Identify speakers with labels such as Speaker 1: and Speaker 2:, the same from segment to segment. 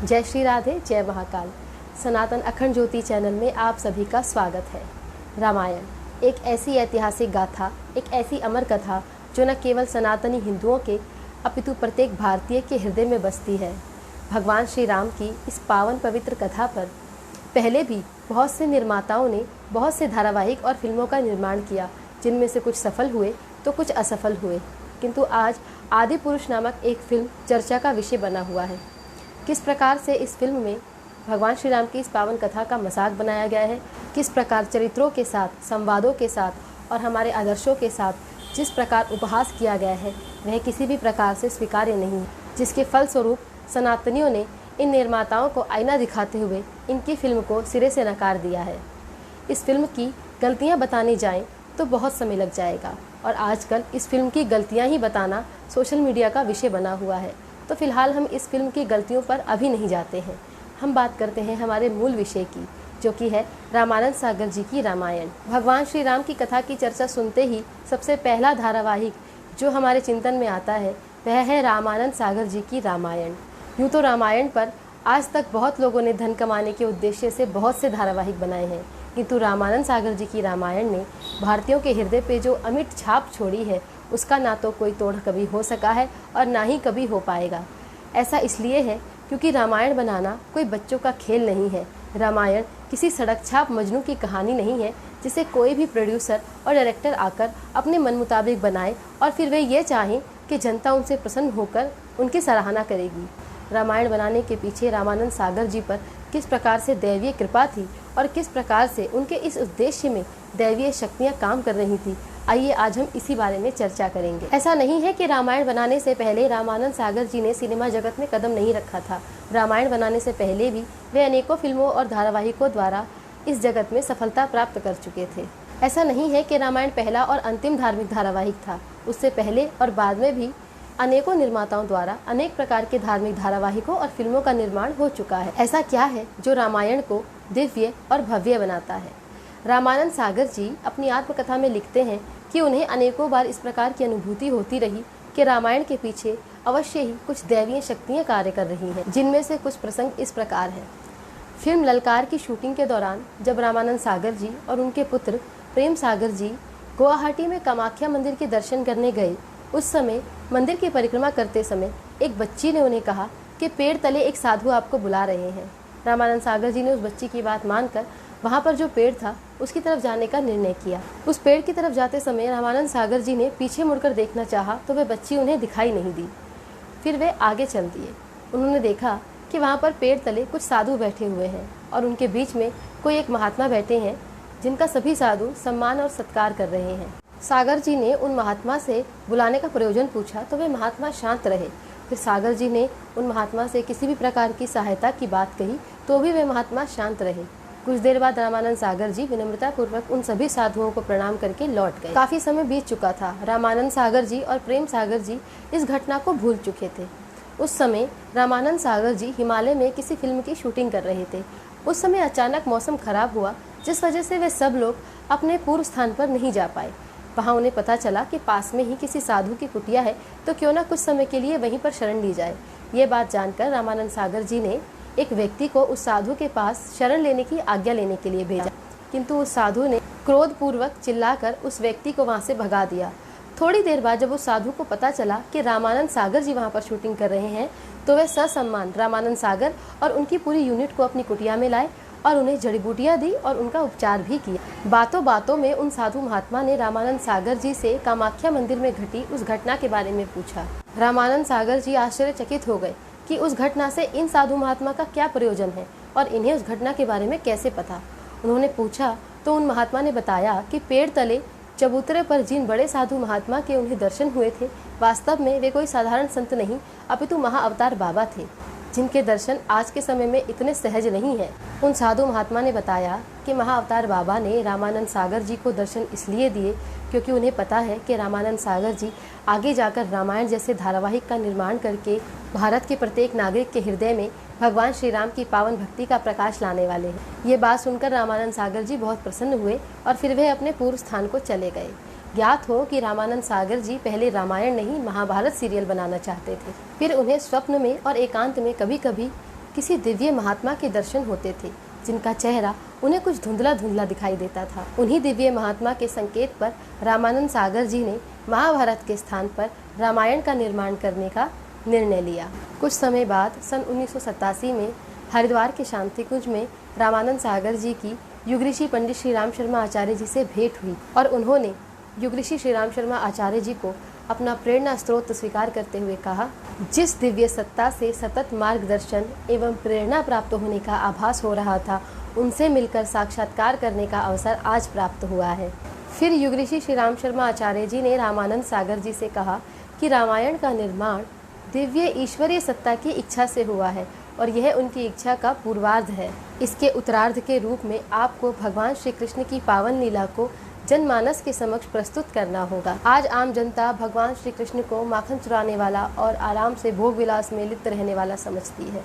Speaker 1: जय श्री राधे, जय महाकाल। सनातन अखंड ज्योति चैनल में आप सभी का स्वागत है। रामायण एक ऐसी ऐतिहासिक गाथा, एक ऐसी अमर कथा जो न केवल सनातनी हिंदुओं के अपितु प्रत्येक भारतीय के हृदय में बसती है। भगवान श्री राम की इस पावन पवित्र कथा पर पहले भी बहुत से निर्माताओं ने बहुत से धारावाहिक और फिल्मों का निर्माण किया, जिनमें से कुछ सफल हुए तो कुछ असफल हुए, किंतु आज आदि पुरुष नामक एक फिल्म चर्चा का विषय बना हुआ है। किस प्रकार से इस फिल्म में भगवान श्री राम की इस पावन कथा का मजाक बनाया गया है, किस प्रकार चरित्रों के साथ, संवादों के साथ और हमारे आदर्शों के साथ जिस प्रकार उपहास किया गया है, वह किसी भी प्रकार से स्वीकार्य नहीं है, जिसके फलस्वरूप सनातनियों ने इन निर्माताओं को आईना दिखाते हुए इनकी फिल्म को सिरे से नकार दिया है। इस फिल्म की गलतियां बताने जाएं तो बहुत समय लग जाएगा और आजकल इस फिल्म की गलतियां ही बताना सोशल मीडिया का विषय बना हुआ है। तो फिलहाल हम इस फिल्म की गलतियों पर अभी नहीं जाते हैं, हम बात करते हैं हमारे मूल विषय की, जो कि है रामानंद सागर जी की रामायण। भगवान श्री राम की कथा की चर्चा सुनते ही सबसे पहला धारावाहिक जो हमारे चिंतन में आता है वह है रामानंद सागर जी की रामायण। यूँ तो रामायण पर आज तक बहुत लोगों ने धन कमाने के उद्देश्य से बहुत से धारावाहिक बनाए हैं, किंतु रामानंद सागर जी की रामायण ने भारतीयों के हृदय पे जो अमिट छाप छोड़ी है, उसका ना तो कोई तोड़ कभी हो सका है और ना ही कभी हो पाएगा। ऐसा इसलिए है क्योंकि रामायण बनाना कोई बच्चों का खेल नहीं है। रामायण किसी सड़क छाप मजनू की कहानी नहीं है जिसे कोई भी प्रोड्यूसर और डायरेक्टर आकर अपने मन मुताबिक बनाए और फिर वे ये चाहें कि जनता उनसे प्रसन्न होकर उनकी सराहना करेगी। रामायण बनाने के पीछे रामानंद सागर जी पर किस प्रकार से दैवीय कृपा थी और किस प्रकार से उनके इस उद्देश्य में दैवीय शक्तियाँ काम कर रही थी, आइए आज हम इसी बारे में चर्चा करेंगे। ऐसा नहीं है कि रामायण बनाने से पहले रामानंद सागर जी ने सिनेमा जगत में कदम नहीं रखा था। रामायण बनाने से पहले भी वे अनेकों फिल्मों और धारावाहिकों द्वारा इस जगत में सफलता प्राप्त कर चुके थे। ऐसा नहीं है कि रामायण पहला और अंतिम धार्मिक धारावाहिक था, उससे पहले और बाद में भी अनेकों निर्माताओं द्वारा अनेक प्रकार के धार्मिक धारावाहिकों और फिल्मों का निर्माण हो चुका है। ऐसा क्या है जो रामायण को दिव्य और भव्य बनाता है? रामानंद सागर जी अपनी आत्मकथा में लिखते हैं कि उन्हें अनेकों बार इस प्रकार की अनुभूति होती रही कि रामायण के पीछे अवश्य ही कुछ दैवीय शक्तियाँ कार्य कर रही हैं, जिनमें से कुछ प्रसंग इस प्रकार हैं। फिल्म ललकार की शूटिंग के दौरान जब रामानंद सागर जी और उनके पुत्र प्रेम सागर जी गुवाहाटी में कामाख्या मंदिर के दर्शन करने गए, उस समय मंदिर की परिक्रमा करते समय एक बच्ची ने उन्हें कहा कि पेड़ तले एक साधु आपको बुला रहे हैं। रामानंद सागर जी ने उस बच्ची की बात मानकर वहाँ पर जो पेड़ था उसकी तरफ जाने का निर्णय किया। उस पेड़ की तरफ जाते समय रामानंद सागर जी ने पीछे मुड़कर देखना चाहा तो वह बच्ची उन्हें दिखाई नहीं दी। फिर वे आगे चल दिए। उन्होंने देखा कि वहाँ पर पेड़ तले कुछ साधु बैठे हुए हैं और उनके बीच में कोई एक महात्मा बैठे हैं जिनका सभी साधु सम्मान और सत्कार कर रहे हैं। सागर जी ने उन महात्मा से बुलाने का प्रयोजन पूछा तो वे महात्मा शांत रहे। फिर सागर जी ने उन महात्मा से किसी भी प्रकार की सहायता की बात कही तो भी वे महात्मा शांत रहे। कुछ देर बाद रामानंद सागर जी विनम्रता पूर्वक उन सभी साधुओं को प्रणाम करके लौट गए। काफी समय बीत चुका था। रामानंद सागर जी और प्रेम सागर जी इस घटना को भूल चुके थे। उस समय रामानंद सागर जी हिमालय में किसी फिल्म की शूटिंग कर रहे थे। उस समय अचानक मौसम खराब हुआ, जिस वजह से वे सब लोग अपने पूर्व स्थान पर नहीं जा पाए। वहाँ उन्हें पता चला कि पास में ही किसी साधु की कुटिया है, तो क्यों ना कुछ समय के लिए वहीं पर शरण ली जाए। ये बात जानकर रामानंद सागर जी ने एक व्यक्ति को उस साधु के पास शरण लेने की आज्ञा लेने के लिए भेजा, किंतु उस साधु ने क्रोधपूर्वक चिल्लाकर उस व्यक्ति को वहाँ से भगा दिया। थोड़ी देर बाद जब उस साधु को पता चला कि रामानंद सागर जी वहाँ पर शूटिंग कर रहे हैं, तो वह ससम्मान रामानंद सागर और उनकी पूरी यूनिट को अपनी कुटिया में लाए और उन्हें जड़ी बूटियाँ दी और उनका उपचार भी किया। बातों बातों में उन साधु महात्मा ने रामानंद सागर जी से कामाख्या मंदिर में घटी उस घटना के बारे में पूछा। रामानंद सागर जी आश्चर्यचकित हो गए कि उस घटना से इन साधु महात्मा का क्या प्रयोजन है और इन्हें उस घटना के बारे में कैसे पता। उन्होंने पूछा तो उन महात्मा ने बताया कि पेड़ तले चबूतरे पर जिन बड़े साधु महात्मा के उन्हें दर्शन हुए थे, वास्तव में वे कोई साधारण संत नहीं अपितु महाअवतार बाबा थे, जिनके दर्शन आज के समय में इतने सहज नहीं है। उन साधु महात्मा ने बताया कि महाअवतार बाबा ने रामानंद सागर जी को दर्शन इसलिए दिए क्योंकि उन्हें पता है कि रामानंद सागर जी आगे जाकर रामायण जैसे धारावाहिक का निर्माण करके भारत के प्रत्येक नागरिक के हृदय में भगवान श्री राम की पावन भक्ति का प्रकाश लाने वाले हैं। ये बात सुनकर रामानंद सागर जी बहुत प्रसन्न हुए और फिर वे अपने पूर्व स्थान को चले गए। ज्ञात हो कि रामानंद सागर जी पहले रामायण नहीं महाभारत सीरियल बनाना चाहते थे। फिर उन्हें स्वप्न में और एकांत में कभी कभी किसी दिव्य महात्मा के दर्शन होते थे, जिनका चेहरा उन्हें कुछ धुंधला धुंधला दिखाई देता था। उन्हीं दिव्य महात्मा के संकेत पर रामानंद सागर जी ने महाभारत के स्थान पर रामायण का निर्माण करने का निर्णय लिया। कुछ समय बाद सन 1987 में हरिद्वार के शांति कुंज में रामानंद सागर जी की युग ऋषि पंडित श्री राम शर्मा आचार्य जी से भेंट हुई और उन्होंने युग ऋषि श्री राम शर्मा आचार्य जी को अपना प्रेरणा स्रोत स्वीकार करते हुए कहा, जिस दिव्य सत्ता से सतत मार्गदर्शन एवं प्रेरणा प्राप्त होने का आभास हो रहा था, उनसे मिलकर साक्षात्कार करने का अवसर आज प्राप्त हुआ है। फिर युग ऋषि श्री राम शर्मा आचार्य जी ने रामानंद सागर जी से कहा कि रामायण का निर्माण दिव्य ईश्वरीय सत्ता की इच्छा से हुआ है और यह उनकी इच्छा का पूर्वार्ध है। इसके उत्तरार्ध के रूप में आपको भगवान श्री कृष्ण की पावन लीला को जनमानस के समक्ष प्रस्तुत करना होगा। आज आम जनता भगवान श्री कृष्ण को माखन चुराने वाला और आराम से भोग विलास में लिप्त रहने वाला समझती है।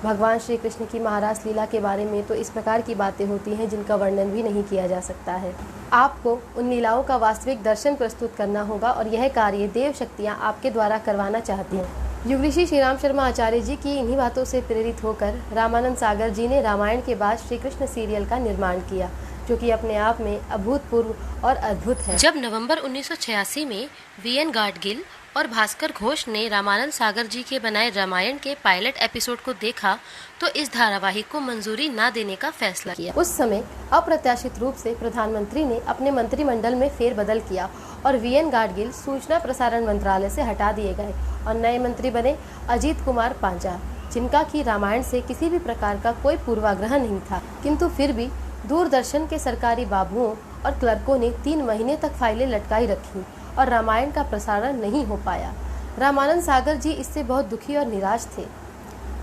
Speaker 1: भगवान श्री कृष्ण की महारास लीला के बारे में तो इस प्रकार की बातें होती हैं जिनका वर्णन भी नहीं किया जा सकता है। आपको उन लीलाओं का वास्तविक दर्शन प्रस्तुत करना होगा और यह कार्य देव शक्तियाँ आपके द्वारा करवाना चाहती हैं। युग ऋषि श्री राम शर्मा आचार्य जी की इन्हीं बातों से प्रेरित होकर रामानंद सागर जी ने रामायण के बाद श्री कृष्ण सीरियल का निर्माण किया, जो कि अपने आप में अभूतपूर्व और अद्भुत है। जब नवंबर 1986 में वीएन गाडगिल और भास्कर घोष ने रामानंद सागर जी के बनाए रामायण के पायलट एपिसोड को देखा तो इस धारावाहिक को मंजूरी न देने का फैसला किया। उस समय अप्रत्याशित रूप से प्रधानमंत्री ने अपने मंत्रिमंडल में फेरबदल किया और वीएन गाडगिल सूचना प्रसारण मंत्रालय से हटा दिए गए और नए मंत्री बने अजीत कुमार पांचा, जिनका की रामायण से किसी भी प्रकार का कोई पूर्वाग्रह नहीं था, किंतु फिर भी दूरदर्शन के सरकारी बाबुओं और क्लर्कों ने 3 महीने तक फाइलें लटकाई रखी और रामायण का प्रसारण नहीं हो पाया। रामानंद सागर जी इससे बहुत दुखी और निराश थे।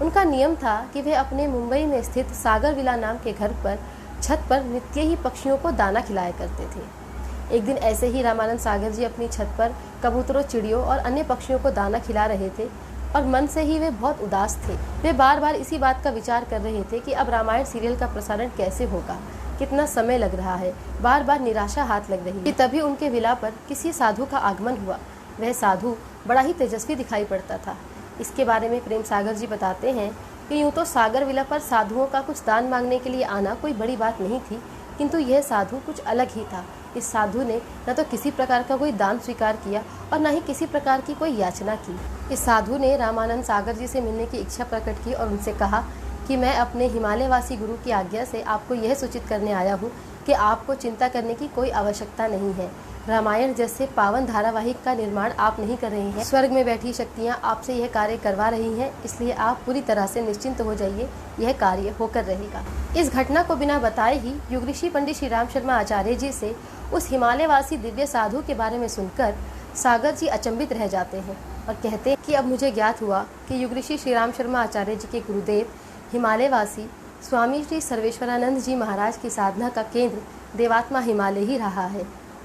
Speaker 1: उनका नियम था कि वे अपने मुंबई में स्थित सागर विला नाम के घर पर छत पर नित्य ही पक्षियों को दाना खिलाया करते थे। एक दिन ऐसे ही रामानंद सागर जी अपनी छत पर कबूतरों, चिड़ियों और अन्य पक्षियों को दाना खिला रहे थे और मन से ही वे बहुत उदास थे। वे बार बार इसी बात का विचार कर रहे थे कि अब रामायण सीरियल का प्रसारण कैसे होगा, कितना समय लग रहा है, बार बार निराशा हाथ लग रही है। तभी उनके विला पर किसी साधु का आगमन हुआ। वह साधु बड़ा ही तेजस्वी दिखाई पड़ता था। इसके बारे में प्रेम सागर जी बताते हैं कि यूँ तो सागर विला पर साधुओं का कुछ दान मांगने के लिए आना कोई बड़ी बात नहीं थी, किंतु यह साधु कुछ अलग ही था। इस साधु ने न तो किसी प्रकार का कोई दान स्वीकार किया और न ही किसी प्रकार की कोई याचना की। इस साधु ने रामानंद सागर जी से मिलने की इच्छा प्रकट की और उनसे कहा कि मैं अपने हिमालयवासी गुरु की आज्ञा से आपको यह सूचित करने आया हूँ कि आपको चिंता करने की कोई आवश्यकता नहीं है। रामायण जैसे पावन धारावाहिक का निर्माण आप नहीं कर रहे हैं, स्वर्ग में बैठी शक्तियाँ आपसे यह कार्य करवा रही हैं, इसलिए आप पूरी तरह से निश्चिंत हो जाइए, यह कार्य होकर रहेगा। इस घटना को बिना बताए ही युग ऋषि पंडित श्री राम शर्मा आचार्य जी से उस हिमालयवासी दिव्य साधु के बारे में सुनकर सागर जी अचंभित रह जाते हैं और कहते हैं कि अब मुझे ज्ञात हुआ कि युग ऋषि श्री राम शर्मा आचार्य जी के गुरुदेव हिमालयवासी स्वामी श्री सर्वेश्वरानंद जी महाराज की साधना का केंद्र देवात्मा हिमालय ही रहा है।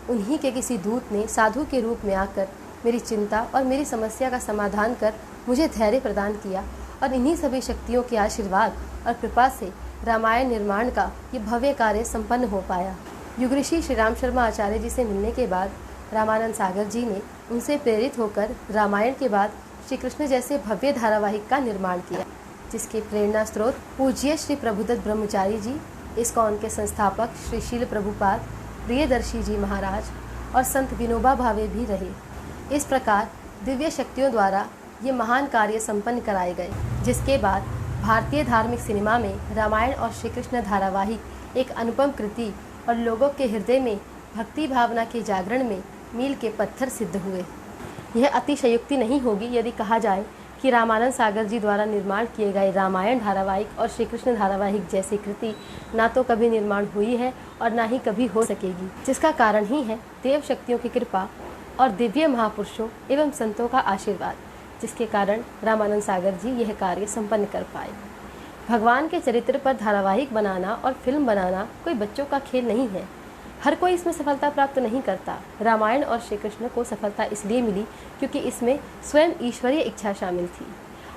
Speaker 1: उन्हीं के किसी दूत ने साधु के रूप में आकर मेरी चिंता और मेरी समस्या का समाधान कर मुझे धैर्य प्रदान किया और इन्हीं सभी शक्तियों के आशीर्वाद और कृपा से रामायण निर्माण का ये भव्य कार्य संपन्न हो पाया। युग ऋषि श्री राम शर्मा आचार्य जी से मिलने के बाद रामानंद सागर जी ने उनसे प्रेरित होकर रामायण के बाद श्री कृष्ण जैसे भव्य धारावाहिक का निर्माण किया, जिसके प्रेरणा स्रोत पूज्य श्री प्रभुदत्त ब्रह्मचारी जी, इस्कॉन के संस्थापक श्री शील प्रभुपाद प्रियदर्शी जी महाराज और संत विनोबा भावे भी रहे। इस प्रकार दिव्य शक्तियों द्वारा ये महान कार्य संपन्न कराए गए, जिसके बाद भारतीय धार्मिक सिनेमा में रामायण और श्री कृष्ण धारावाहिक एक अनुपम कृति और लोगों के हृदय में भक्ति भावना के जागरण में मील के पत्थर सिद्ध हुए। यह अतिशयोक्ति नहीं होगी यदि कहा जाए कि रामानंद सागर जी द्वारा निर्माण किए गए रामायण धारावाहिक और श्री कृष्ण धारावाहिक जैसी कृति ना तो कभी निर्माण हुई है और ना ही कभी हो सकेगी, जिसका कारण ही है देव शक्तियों की कृपा और दिव्य महापुरुषों एवं संतों का आशीर्वाद, जिसके कारण रामानंद सागर जी यह कार्य संपन्न कर पाए। भगवान के चरित्र पर धारावाहिक बनाना और फिल्म बनाना कोई बच्चों का खेल नहीं है। हर कोई इसमें सफलता प्राप्त नहीं करता। रामायण और श्री कृष्ण को सफलता इसलिए मिली क्योंकि इसमें स्वयं ईश्वरीय इच्छा शामिल थी।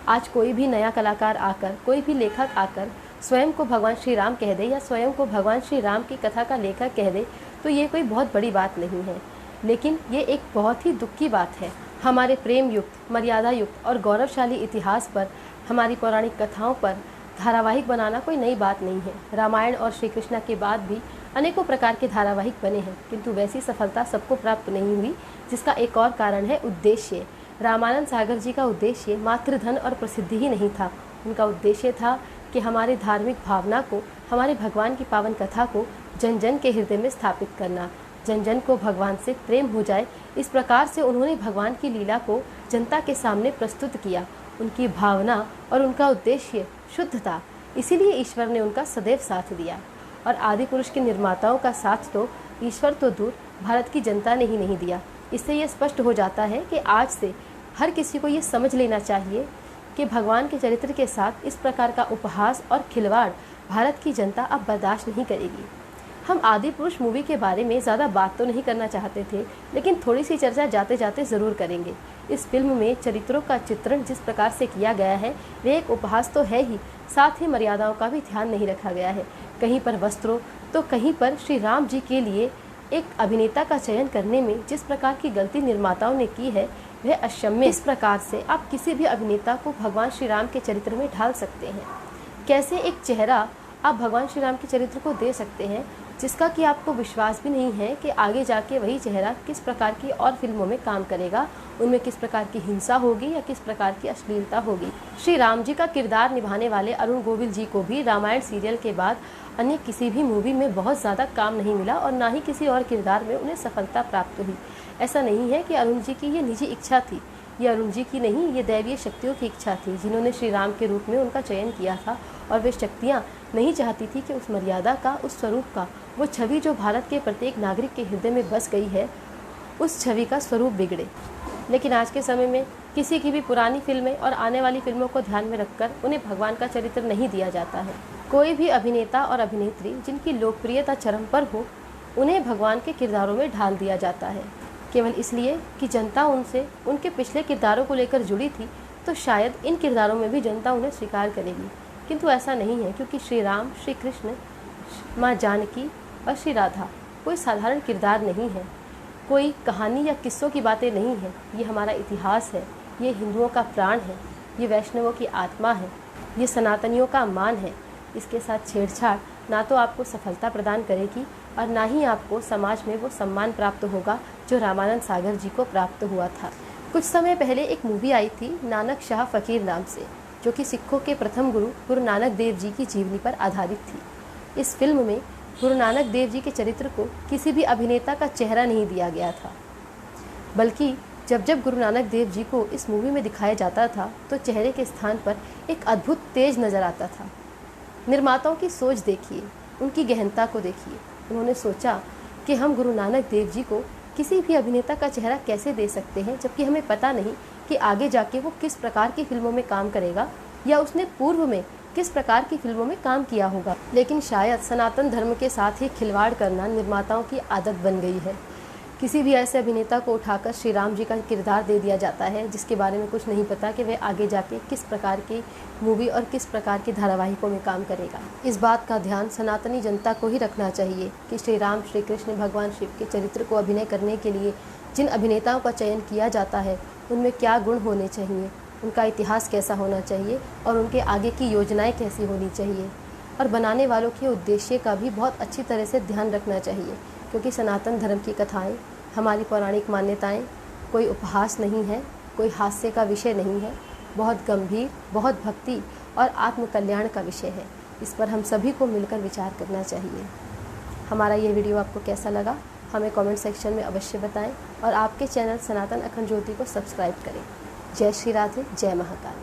Speaker 1: आज कोई भी नया कलाकार आकर, कोई भी लेखक आकर स्वयं को भगवान श्री राम कह दे या स्वयं को भगवान श्री राम की कथा का लेखक कह दे तो ये कोई बहुत बड़ी बात नहीं है, लेकिन ये एक बहुत ही दुख की बात है। हमारे प्रेम युक्त, मर्यादा युक्त और गौरवशाली इतिहास पर हमारी पौराणिक कथाओं पर धारावाहिक बनाना कोई नई बात नहीं है। रामायण और श्री कृष्णा के बाद भी अनेकों प्रकार के धारावाहिक बने हैं, किंतु वैसी सफलता सबको प्राप्त नहीं हुई, जिसका एक और कारण है उद्देश्य। रामानंद सागर जी का उद्देश्य मात्र धन और प्रसिद्धि ही नहीं था। उनका उद्देश्य था कि हमारी धार्मिक भावना को, हमारे भगवान की पावन कथा को जन जन के हृदय में स्थापित करना, जन जन को भगवान से प्रेम हो जाए। इस प्रकार से उन्होंने भगवान की लीला को जनता के सामने प्रस्तुत किया। उनकी भावना और उनका उद्देश्य शुद्ध था, इसीलिए ईश्वर ने उनका सदैव साथ दिया। और आदि पुरुष के निर्माताओं का साथ तो ईश्वर तो दूर, भारत की जनता ने ही नहीं दिया। इससे यह स्पष्ट हो जाता है कि आज से हर किसी को ये समझ लेना चाहिए कि भगवान के चरित्र के साथ इस प्रकार का उपहास और खिलवाड़ भारत की जनता अब बर्दाश्त नहीं करेगी। हम आदि पुरुष मूवी के बारे में ज़्यादा बात तो नहीं करना चाहते थे, लेकिन थोड़ी सी चर्चा जाते जाते ज़रूर करेंगे। इस फिल्म में चरित्रों का चित्रण जिस प्रकार से किया गया है वह एक उपहास तो है ही, साथ ही मर्यादाओं का भी ध्यान नहीं रखा गया है। कहीं पर वस्त्रों तो कहीं पर श्री राम जी के लिए एक अभिनेता का चयन करने में जिस प्रकार की गलती निर्माताओं ने की है वह अक्षम्य। इस प्रकार से आप किसी भी अभिनेता को भगवान श्री राम के चरित्र में ढाल सकते हैं। कैसे एक चेहरा आप भगवान श्री राम के चरित्र को दे सकते हैं जिसका कि आपको विश्वास भी नहीं है कि आगे जाके वही चेहरा किस प्रकार की और फिल्मों में काम करेगा, उनमें किस प्रकार की हिंसा होगी या किस प्रकार की अश्लीलता होगी। श्री राम जी का किरदार निभाने वाले अरुण गोविल जी को भी रामायण सीरियल के बाद अन्य किसी भी मूवी में बहुत ज़्यादा काम नहीं मिला और ना ही किसी और किरदार में उन्हें सफलता प्राप्त हुई। ऐसा नहीं है कि अरुण जी की ये निजी इच्छा थी, ये अरुण जी की नहीं, ये दैवीय शक्तियों की इच्छा थी जिन्होंने श्री राम के रूप में उनका चयन किया था। और वे शक्तियाँ नहीं चाहती थी कि उस मर्यादा का, उस स्वरूप का, वो छवि जो भारत के प्रत्येक नागरिक के हृदय में बस गई है, उस छवि का स्वरूप बिगड़े। लेकिन आज के समय में किसी की भी पुरानी फिल्में और आने वाली फिल्मों को ध्यान में रखकर उन्हें भगवान का चरित्र नहीं दिया जाता है। कोई भी अभिनेता और अभिनेत्री जिनकी लोकप्रियता चरम पर हो, उन्हें भगवान के किरदारों में ढाल दिया जाता है, केवल इसलिए कि जनता उनसे उनके पिछले किरदारों को लेकर जुड़ी थी, तो शायद इन किरदारों में भी जनता उन्हें स्वीकार करेगी। किंतु ऐसा नहीं है, क्योंकि श्री राम, श्री कृष्ण, माँ जानकी और श्री राधा कोई साधारण किरदार नहीं है, कोई कहानी या किस्सों की बातें नहीं है। ये हमारा इतिहास है, ये हिंदुओं का प्राण है, ये वैष्णवों की आत्मा है, ये सनातनियों का मान है। इसके साथ छेड़छाड़ ना तो आपको सफलता प्रदान करेगी और ना ही आपको समाज में वो सम्मान प्राप्त होगा जो रामानंद सागर जी को प्राप्त हुआ था। कुछ समय पहले एक मूवी आई थी नानक शाह फ़कीर नाम से, जो कि सिखों के प्रथम गुरु नानक देव जी की जीवनी पर आधारित थी। इस फिल्म में गुरु नानक देव जी के चरित्र को किसी भी अभिनेता का चेहरा नहीं दिया गया था, बल्कि जब जब गुरु नानक देव जी को इस मूवी में दिखाया जाता था तो चेहरे के स्थान पर एक अद्भुत तेज नज़र आता था। निर्माताओं की सोच देखिए, उनकी गहनता को देखिए। उन्होंने सोचा कि हम गुरु नानक देव जी को किसी भी अभिनेता का चेहरा कैसे दे सकते हैं, जबकि हमें पता नहीं कि आगे जाके वो किस प्रकार की फिल्मों में काम करेगा या उसने पूर्व में किस प्रकार की फिल्मों में काम किया होगा। लेकिन शायद सनातन धर्म के साथ ही खिलवाड़ करना निर्माताओं की आदत बन गई है। किसी भी ऐसे अभिनेता को उठाकर श्री राम जी का किरदार दे दिया जाता है जिसके बारे में कुछ नहीं पता कि वह आगे जाके किस प्रकार की मूवी और किस प्रकार की धारावाहिकों में काम करेगा। इस बात का ध्यान सनातनी जनता को ही रखना चाहिए कि श्री राम, श्री कृष्ण, भगवान शिव के चरित्र को अभिनय करने के लिए जिन अभिनेताओं का चयन किया जाता है उनमें क्या गुण होने चाहिए, उनका इतिहास कैसा होना चाहिए और उनके आगे की योजनाएँ कैसी होनी चाहिए। और बनाने वालों के उद्देश्य का भी बहुत अच्छी तरह से ध्यान रखना चाहिए, क्योंकि सनातन धर्म की कथाएं, हमारी पौराणिक मान्यताएं कोई उपहास नहीं है, कोई हास्य का विषय नहीं है, बहुत गंभीर, बहुत भक्ति और आत्मकल्याण का विषय है। इस पर हम सभी को मिलकर विचार करना चाहिए। हमारा ये वीडियो आपको कैसा लगा हमें कमेंट सेक्शन में अवश्य बताएं और आपके चैनल सनातन अखंड ज्योति को सब्सक्राइब करें। जय श्री राधे, जय महाकाल।